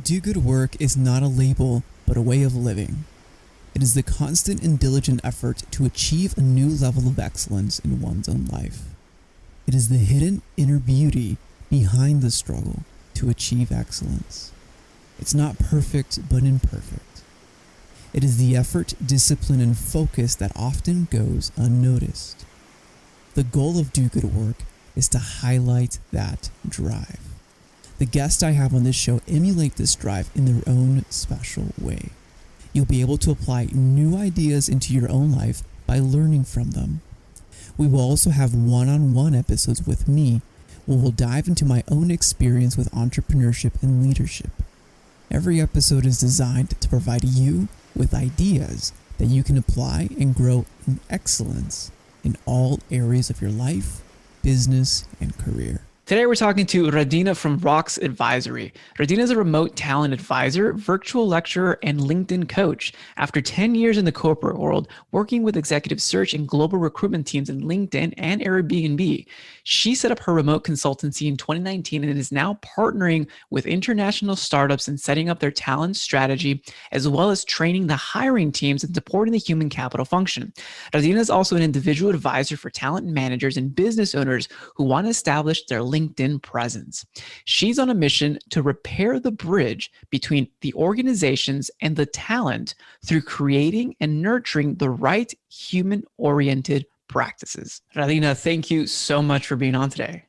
Do good work is not a label, but a way of living. It is the constant and diligent effort to achieve a new level of excellence in one's own life. It is the hidden inner beauty behind the struggle to achieve excellence. It's not perfect, but imperfect. It is the effort, discipline, and focus that often goes unnoticed. The goal of Do Good Work is to highlight that drive. The guests I have on this show emulate this drive in their own special way. You'll be able to apply new ideas into your own life by learning from them. We will also have one-on-one episodes with me where we'll dive into my own experience with entrepreneurship and leadership. Every episode is designed to provide you with ideas that you can apply and grow in excellence in all areas of your life, business, and career. Today, we're talking to Radina from Rocks Advisory. Radina is a remote talent advisor, virtual lecturer, and LinkedIn coach. After 10 years in the corporate world, working with executive search and global recruitment teams in LinkedIn and Airbnb, she set up her remote consultancy in 2019 and is now partnering with international startups and setting up their talent strategy, as well as training the hiring teams and supporting the human capital function. Radina is also an individual advisor for talent managers and business owners who want to establish their LinkedIn presence. She's on a mission to repair the bridge between the organizations and the talent through creating and nurturing the right human-oriented practices. Radina, thank you so much for being on today.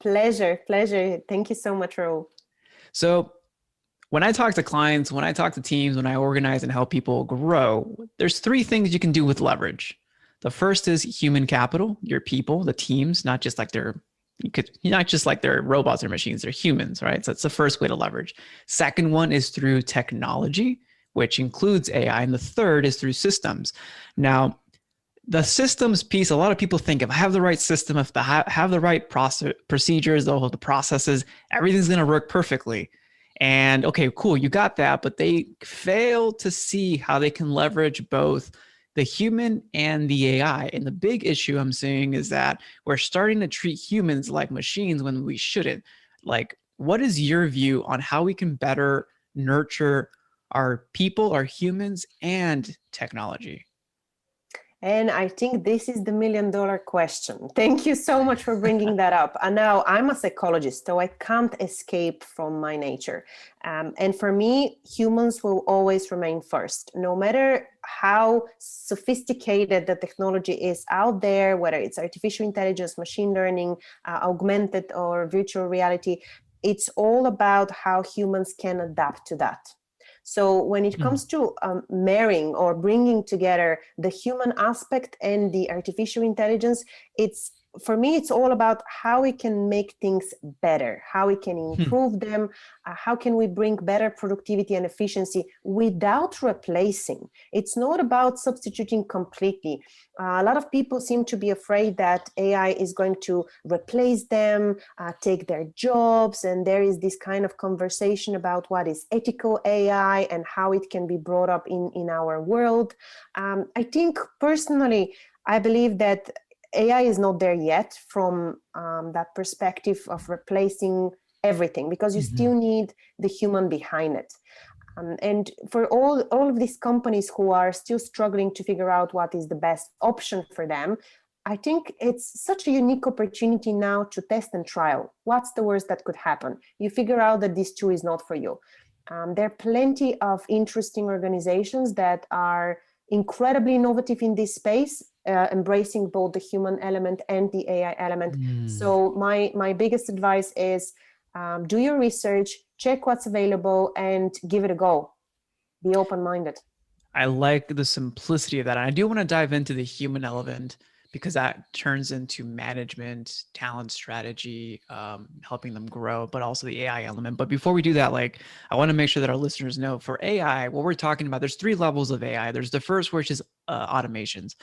Pleasure. Thank you so much, Raul. So when I talk to clients, when I talk to teams, when I organize and help people grow, there's three things you can do with leverage. The first is human capital, your people, the teams, not just like they're robots or machines, they're humans, right? So that's the first way to leverage. Second one is through technology, which includes AI. And the third is through systems. Now, the systems piece, a lot of people think if I have the right system, if I have the right procedures, the processes, everything's going to work perfectly. And okay, cool, you got that, but they fail to see how they can leverage both the human and the AI. And the big issue I'm seeing is that we're starting to treat humans like machines when we shouldn't. Like, what is your view on how we can better nurture our people, our humans, and technology? And I think this is the $1,000,000 question. Thank you so much for bringing that up. And now I'm a psychologist, so I can't escape from my nature. And for me, humans will always remain first, no matter how sophisticated the technology is out there, whether it's artificial intelligence, machine learning, augmented or virtual reality. It's all about how humans can adapt to that. So when it comes to marrying or bringing together the human aspect and the artificial intelligence, for me, it's all about how we can make things better, how we can improve them, how can we bring better productivity and efficiency without replacing. It's not about substituting completely. A lot of people seem to be afraid that AI is going to replace them, take their jobs, and there is this kind of conversation about what is ethical AI and how it can be brought up in our world. I think personally, I believe that AI is not there yet from that perspective of replacing everything, because you still need the human behind it. And for all of these companies who are still struggling to figure out what is the best option for them, I think it's such a unique opportunity now to test and trial. What's the worst that could happen? You figure out that this tool is not for you. There are plenty of interesting organizations that are incredibly innovative in this space, embracing both the human element and the AI element. So my biggest advice is do your research, check what's available, and give it a go. Be open-minded. I like the simplicity of that. And I do want to dive into the human element, because that turns into management, talent strategy, helping them grow, but also the AI element. But before we do that, I want to make sure that our listeners know for AI, what we're talking about, there's three levels of AI. There's the first, which is automations.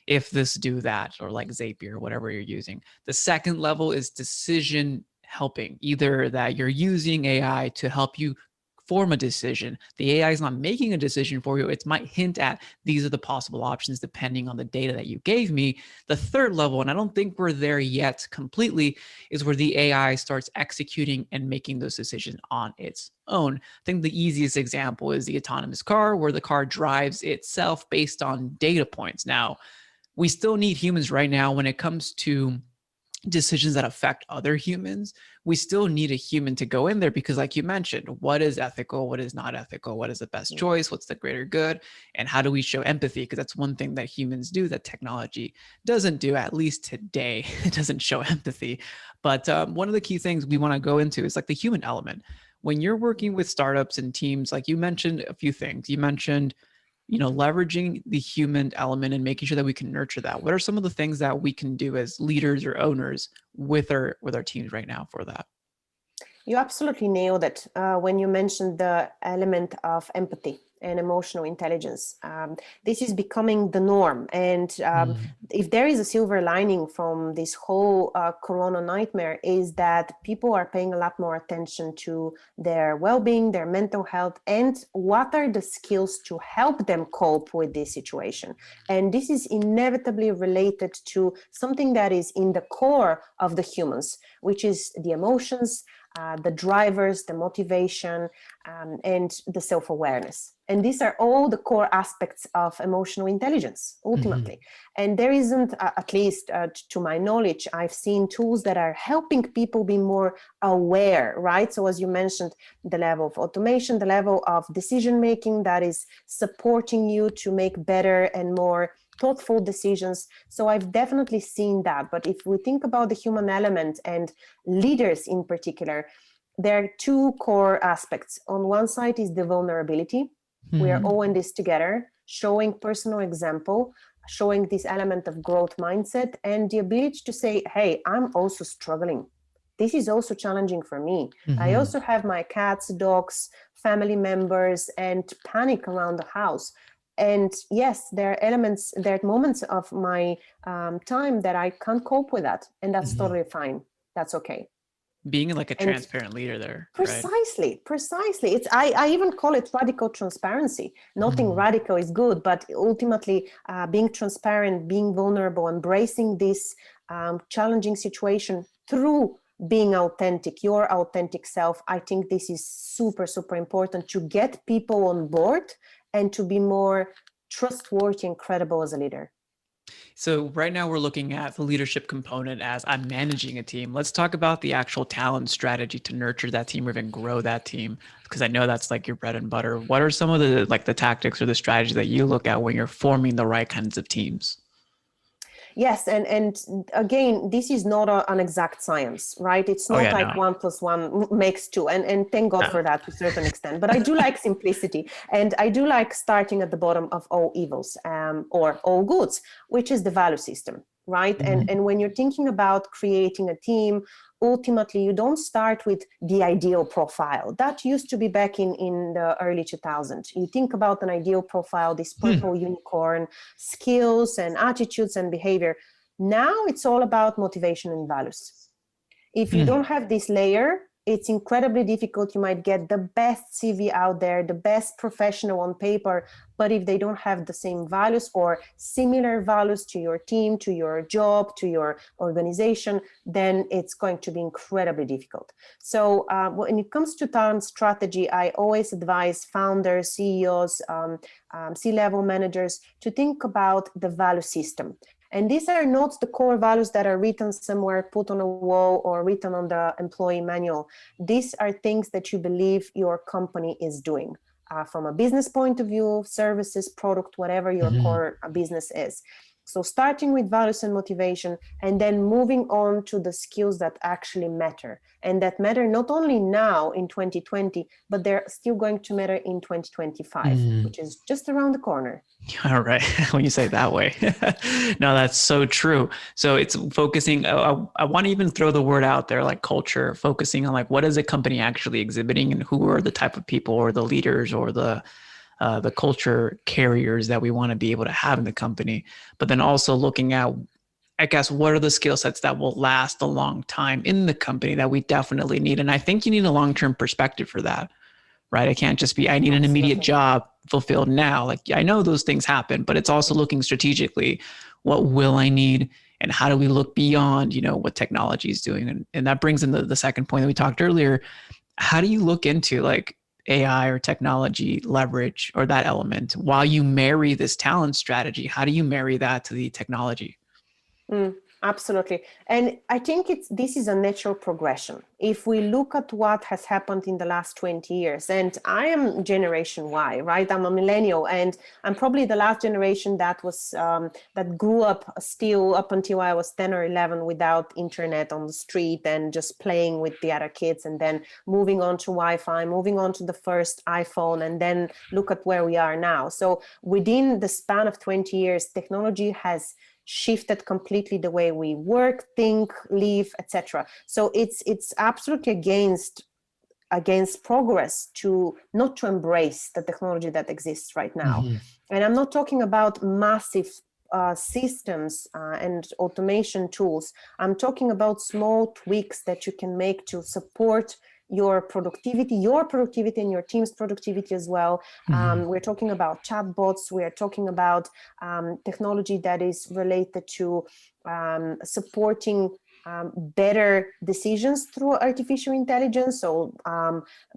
If this, do that, or like Zapier, whatever you're using. The second level is decision helping, either that you're using AI to help you inform a decision. The AI is not making a decision for you. It might hint at these are the possible options depending on the data that you gave me. The third level, and I don't think we're there yet completely, is where the AI starts executing and making those decisions on its own. I think the easiest example is the autonomous car, where the car drives itself based on data points. Now, we still need humans right now when it comes to decisions that affect other humans. We still need a human to go in there because, like you mentioned, what is ethical, what is not ethical, what is the best choice, what's the greater good, and how do we show empathy? Because that's one thing that humans do that technology doesn't do, at least today. It doesn't show empathy. But one of the key things we want to go into is like the human element. When you're working with startups and teams, like you mentioned a few things. You mentioned leveraging the human element and making sure that we can nurture that. What are some of the things that we can do as leaders or owners with our teams right now for that? You absolutely nailed it when you mentioned the element of empathy and emotional intelligence. This is becoming the norm. And if there is a silver lining from this whole corona nightmare, is that people are paying a lot more attention to their well-being, their mental health, and what are the skills to help them cope with this situation. And this is inevitably related to something that is in the core of the humans, which is the emotions, the drivers, the motivation, and the self-awareness. And these are all the core aspects of emotional intelligence, ultimately. And there isn't, at least to my knowledge, I've seen tools that are helping people be more aware, right? So as you mentioned, the level of automation, the level of decision-making that is supporting you to make better and more thoughtful decisions. So I've definitely seen that. But if we think about the human element and leaders in particular, there are two core aspects. On one side is the vulnerability. We are all in this together, showing personal example, showing this element of growth mindset and the ability to say, hey, I'm also struggling. This is also challenging for me. I also have my cats, dogs, family members, and panic around the house. And yes, there are elements, there are moments of my time that I can't cope with that. And that's totally fine. That's okay. Being like a transparent leader there. Precisely. It's I even call it radical transparency. Nothing radical is good, but ultimately being transparent, being vulnerable, embracing this challenging situation through being authentic, your authentic self. I think this is super, super important to get people on board and to be more trustworthy and credible as a leader. So right now we're looking at the leadership component as I'm managing a team. Let's talk about the actual talent strategy to nurture that team or even grow that team, because I know that's like your bread and butter. What are some of the the tactics or the strategy that you look at when you're forming the right kinds of teams? Yes, and again, this is not an exact science, right? It's not 1 + 1 makes 2, and thank God for that to a certain extent. But I do like simplicity, and I do like starting at the bottom of all evils or all goods, which is the value system, right? And when you're thinking about creating a team, ultimately you don't start with the ideal profile. That used to be back in the early 2000s. You think about an ideal profile, this purple unicorn, skills and attitudes and behavior. Now it's all about motivation and values. If you don't have this layer, it's incredibly difficult. You might get the best CV out there, the best professional on paper, but if they don't have the same values or similar values to your team, to your job, to your organization, then it's going to be incredibly difficult. So when it comes to talent strategy, I always advise founders, CEOs, C-level managers to think about the value system. And these are not the core values that are written somewhere, put on a wall or written on the employee manual. These are things that you believe your company is doing from a business point of view, services, product, whatever your core business is. So starting with values and motivation, and then moving on to the skills that actually matter, and that matter not only now in 2020, but they're still going to matter in 2025, which is just around the corner. All right. When you say it that way. No, that's so true. So it's focusing, I want to even throw the word out there, like culture, focusing on like, what is a company actually exhibiting and who are the type of people or the leaders or the culture carriers that we want to be able to have in the company. But then also looking at, I guess, what are the skill sets that will last a long time in the company that we definitely need? And I think you need a long-term perspective for that, right? I can't just be, I need an immediate Absolutely. job fulfilled now. Like, I know those things happen, but it's also looking strategically, what will I need? And how do we look beyond, what technology is doing? And that brings in the second point that we talked earlier. How do you look into like AI or technology leverage or that element while you marry this talent strategy? How do you marry that to the technology? Absolutely. And I think this is a natural progression. If we look at what has happened in the last 20 years, and I am Generation Y, right? I'm a millennial, and I'm probably the last generation that was that grew up still up until I was 10 or 11 without internet on the street and just playing with the other kids, and then moving on to Wi-Fi, moving on to the first iPhone, and then look at where we are now. So within the span of 20 years, technology has shifted completely the way we work, think, live, etc. So it's absolutely against progress to not to embrace the technology that exists right now. And I'm not talking about massive systems and automation tools. I'm talking about small tweaks that you can make to support your productivity and your team's productivity as well. We're talking about chatbots. We are talking about technology that is related to supporting better decisions through artificial intelligence. So,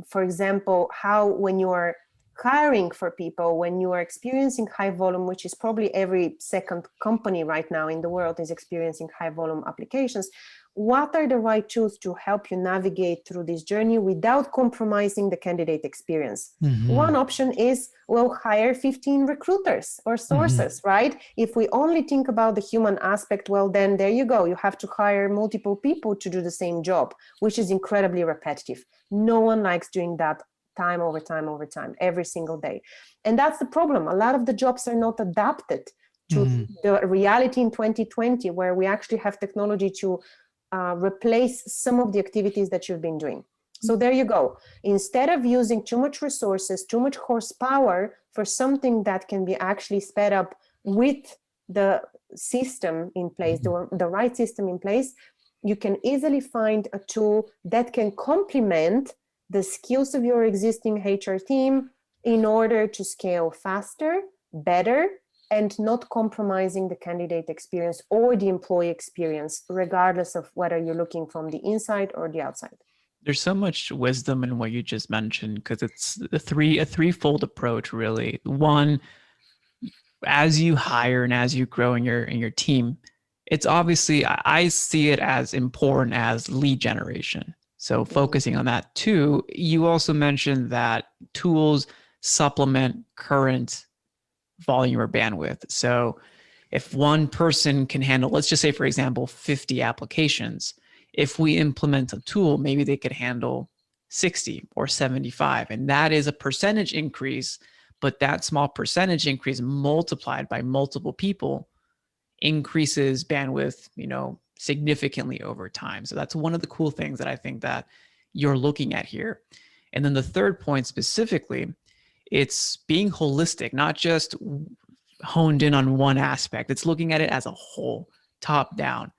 for example, how when you are hiring for people, when you are experiencing high volume, which is probably every second company right now in the world is experiencing high volume applications, what are the right tools to help you navigate through this journey without compromising the candidate experience? One option is, well, hire 15 recruiters or sources, right? If we only think about the human aspect, well, then there you go. You have to hire multiple people to do the same job, which is incredibly repetitive. No one likes doing that time over time over time, every single day. And that's the problem. A lot of the jobs are not adapted to the reality in 2020, where we actually have technology to replace some of the activities that you've been doing. So there you go. Instead of using too much resources, too much horsepower for something that can be actually sped up with the system in place, the right system in place, you can easily find a tool that can complement the skills of your existing HR team in order to scale faster, better, and not compromising the candidate experience or the employee experience, regardless of whether you're looking from the inside or the outside. There's so much wisdom in what you just mentioned, because it's a threefold approach, really. One, as you hire and as you grow in your team, it's obviously, I see it as important as lead generation. So focusing on that. Two, you also mentioned that tools supplement current volume or bandwidth. So if one person can handle, let's just say, for example, 50 applications, if we implement a tool, maybe they could handle 60 or 75. And that is a percentage increase, but that small percentage increase multiplied by multiple people increases bandwidth, significantly over time. So that's one of the cool things that I think that you're looking at here. And then the third point specifically, it's being holistic, not just honed in on one aspect. It's looking at it as a whole, top down.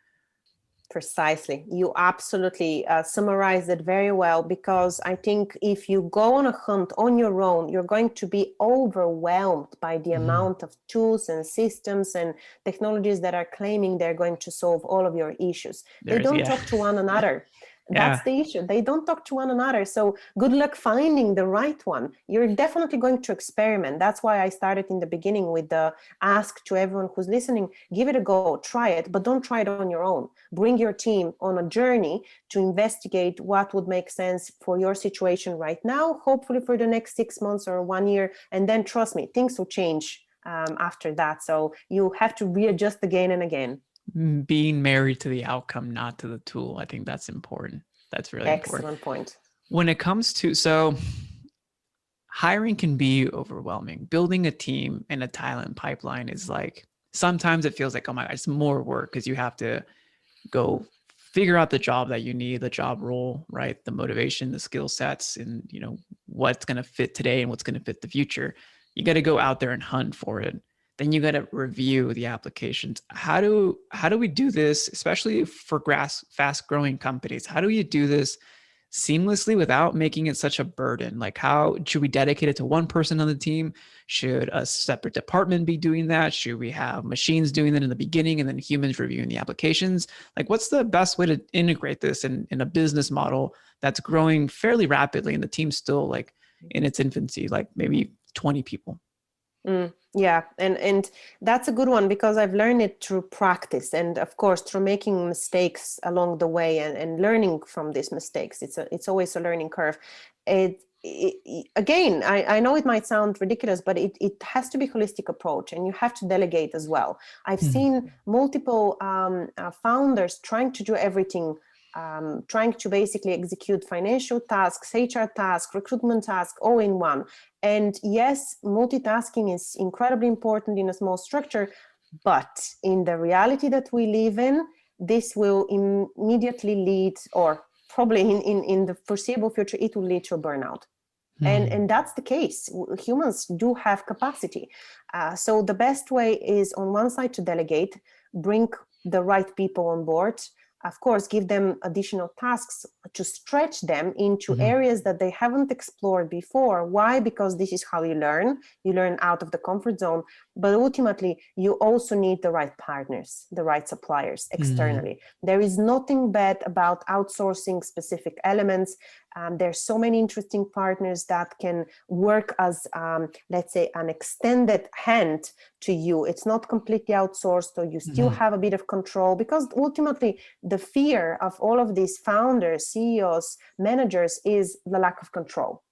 Precisely. You absolutely summarized it very well, because I think if you go on a hunt on your own, you're going to be overwhelmed by the amount of tools and systems and technologies that are claiming they're going to solve all of your issues. They don't talk to one another. That's the issue. They don't talk to one another. So good luck finding the right one. You're definitely going to experiment. That's why I started in the beginning with the ask to everyone who's listening, give it a go, try it, but don't try it on your own. Bring your team on a journey to investigate what would make sense for your situation right now, hopefully for the next 6 months or 1 year. And then trust me, things will change after that. So you have to readjust again and again. Being married to the outcome, not to the tool. I think that's important. That's really important. Excellent point. When it comes to, so hiring can be overwhelming. Building a team and a talent pipeline is like, sometimes it feels like, oh my God, it's more work, because you have to go figure out the job that you need, the job role, right? The motivation, the skill sets, and what's going to fit today and what's going to fit the future. You got to go out there and hunt for it. Then you got to review the applications. How do we do this, especially for fast growing companies? How do you do this seamlessly without making it such a burden? Like, how should we dedicate it to one person on the team? Should a separate department be doing that? Should we have machines doing that in the beginning and then humans reviewing the applications? Like, what's the best way to integrate this in a business model that's growing fairly rapidly and the team's still like in its infancy, like maybe 20 people? Yeah, and that's a good one, because I've learned it through practice, and of course through making mistakes along the way, and learning from these mistakes. It's always a learning curve. Again, I know it might sound ridiculous, but it has to be a holistic approach, and you have to delegate as well. I've seen multiple founders trying to do everything, trying to basically execute financial tasks, HR tasks, recruitment tasks, all in one. And yes, multitasking is incredibly important in a small structure, but in the reality that we live in, this will immediately lead, or probably in the foreseeable future, it will lead to a burnout. And that's the case. Humans do have capacity. So the best way is, on one side, to delegate, bring the right people on board, of course, give them additional tasks to stretch them into areas that they haven't explored before. Why? Because this is how you learn. You learn out of the comfort zone. But ultimately, you also need the right partners, the right suppliers externally. There is nothing bad about outsourcing specific elements. There's so many interesting partners that can work as, let's say, an extended hand to you. It's not completely outsourced, or you still have a bit of control, because ultimately the fear of all of these founders, CEOs, managers is the lack of control.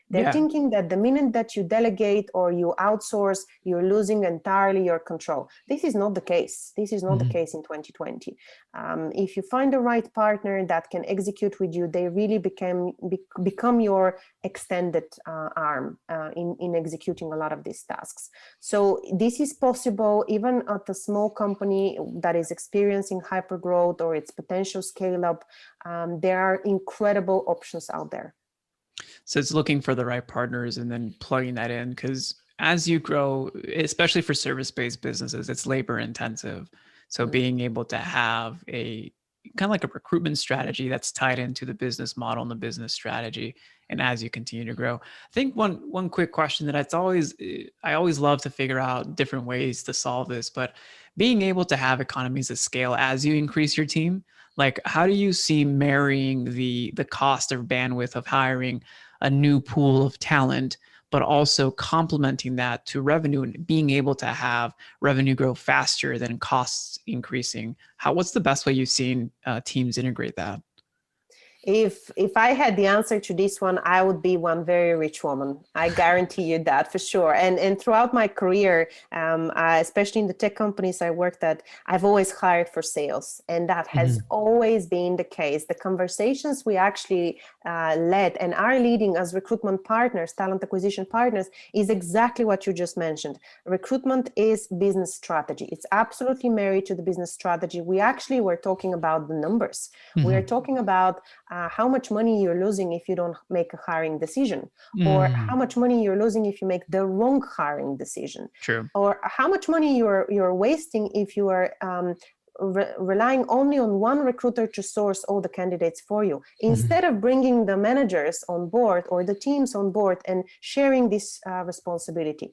They're thinking that the minute that you delegate or you outsource, you're losing entirely your control. This is not the case. This is not the case in 2020. If you find the right partner that can execute with you, they really become your extended arm in executing a lot of these tasks. So this is possible even at a small company that is experiencing hypergrowth or its potential scale up. There are incredible options out there. So it's looking for the right partners and then plugging that in, because as you grow, especially for service-based businesses, it's labor intensive. So being able to have a kind of like a recruitment strategy that's tied into the business model and the business strategy, and as you continue to grow. I think one quick question that I always love to figure out different ways to solve this, but being able to have economies of scale as you increase your team, like how do you see marrying the cost of bandwidth of hiring a new pool of talent, but also complementing that to revenue and being able to have revenue grow faster than costs increasing? What's the best way you've seen teams integrate that? If I had the answer to this one, I would be one very rich woman. I guarantee you that for sure. And throughout my career, especially in the tech companies I worked at, I've always hired for sales, and that has always been the case. The conversations we actually led and are leading as recruitment partners, talent acquisition partners, is exactly what you just mentioned. Recruitment is business strategy. It's absolutely married to the business strategy. We actually were talking about the numbers. We are talking about how much money you're losing if you don't make a hiring decision, or how much money you're losing if you make the wrong hiring decision. True. Or how much money you're wasting if you are relying only on one recruiter to source all the candidates for you, instead of bringing the managers on board or the teams on board and sharing this responsibility.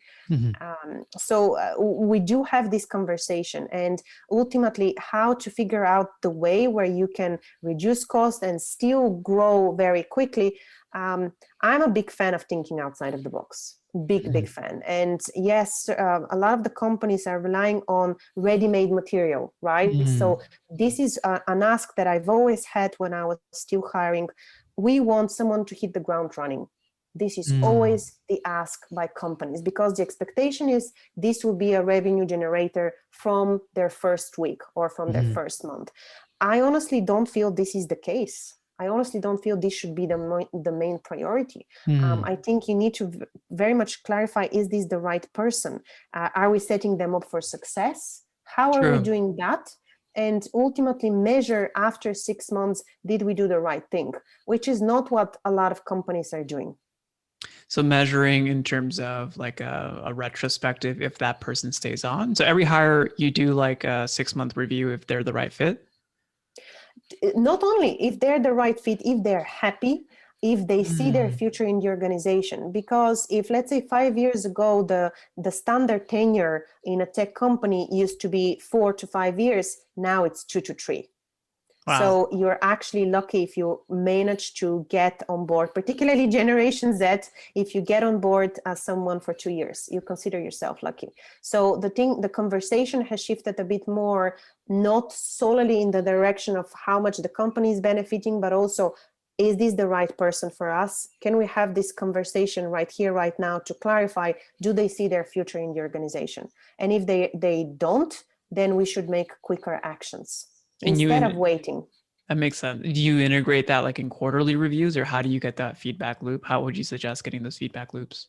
So we do have this conversation, and ultimately how to figure out the way where you can reduce cost and still grow very quickly. I'm a big fan of thinking outside of the box. Big fan. And yes, a lot of the companies are relying on ready-made material, right? So this is an ask that I've always had when I was still hiring. We want someone to hit the ground running. This is always the ask by companies, because the expectation is this will be a revenue generator from their first week or from their first month. I honestly don't feel this is the case. I honestly don't feel this should be the main priority. I think you need to very much clarify, is this the right person? Are we setting them up for success? How are we doing that? And ultimately measure after 6 months, did we do the right thing? Which is not what a lot of companies are doing. So measuring in terms of like a retrospective, if that person stays on. So every hire, you do like a 6-month review if they're the right fit? not only if they're the right fit, if they're happy, if they see their future in the organization. Because if, let's say, 5 years ago, the standard tenure in a tech company used to be 4 to 5 years, now it's 2 to 3. Wow. So you're actually lucky if you manage to get on board, particularly Generation Z. If you get on board as someone for 2 years, you consider yourself lucky. So the conversation has shifted a bit more, not solely in the direction of how much the company is benefiting, but also, is this the right person for us? Can we have this conversation right here, right now, to clarify, do they see their future in the organization? And if they don't, then we should make quicker actions instead of waiting. That makes sense. Do you integrate that like in quarterly reviews, or how do you get that feedback loop? How would you suggest getting those feedback loops?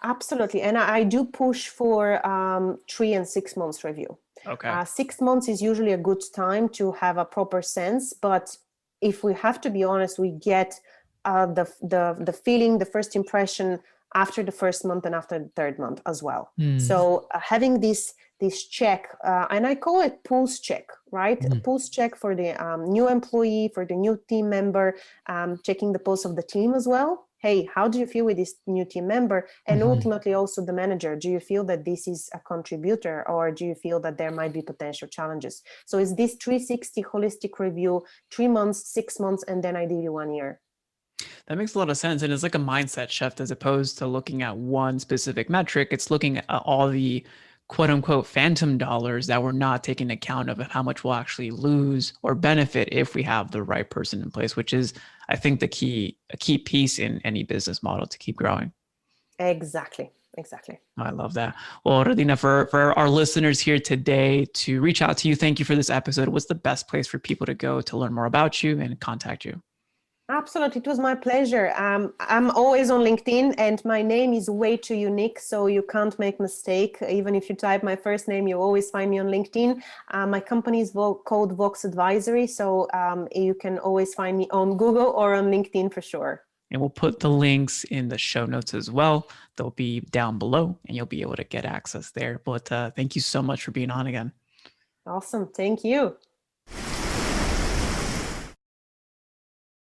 Absolutely. And I do push for 3 and 6 months review. Okay. 6 months is usually a good time to have a proper sense. But if we have to be honest, we get the feeling, the first impression after the first month and after the third month as well. So having this check, and I call it pulse check, right? A pulse check for the new employee, for the new team member, checking the pulse of the team as well. Hey, how do you feel with this new team member? And ultimately also the manager, do you feel that this is a contributor, or do you feel that there might be potential challenges? So it's this 360 holistic review, 3 months, 6 months, and then ideally 1 year. That makes a lot of sense. And it's like a mindset shift as opposed to looking at one specific metric. It's looking at all the quote unquote phantom dollars that we're not taking account of and how much we'll actually lose or benefit if we have the right person in place, which is, I think, a key piece in any business model to keep growing. Exactly. I love that. Well, Radina, for our listeners here today to reach out to you, thank you for this episode. What's the best place for people to go to learn more about you and contact you? Absolutely. It was my pleasure. I'm always on LinkedIn, and my name is way too unique, so you can't make mistake. Even if you type my first name, you always find me on LinkedIn. My company is called Vox Advisory, so you can always find me on Google or on LinkedIn for sure. And we'll put the links in the show notes as well. They'll be down below, and you'll be able to get access there. But thank you so much for being on again. Awesome. Thank you.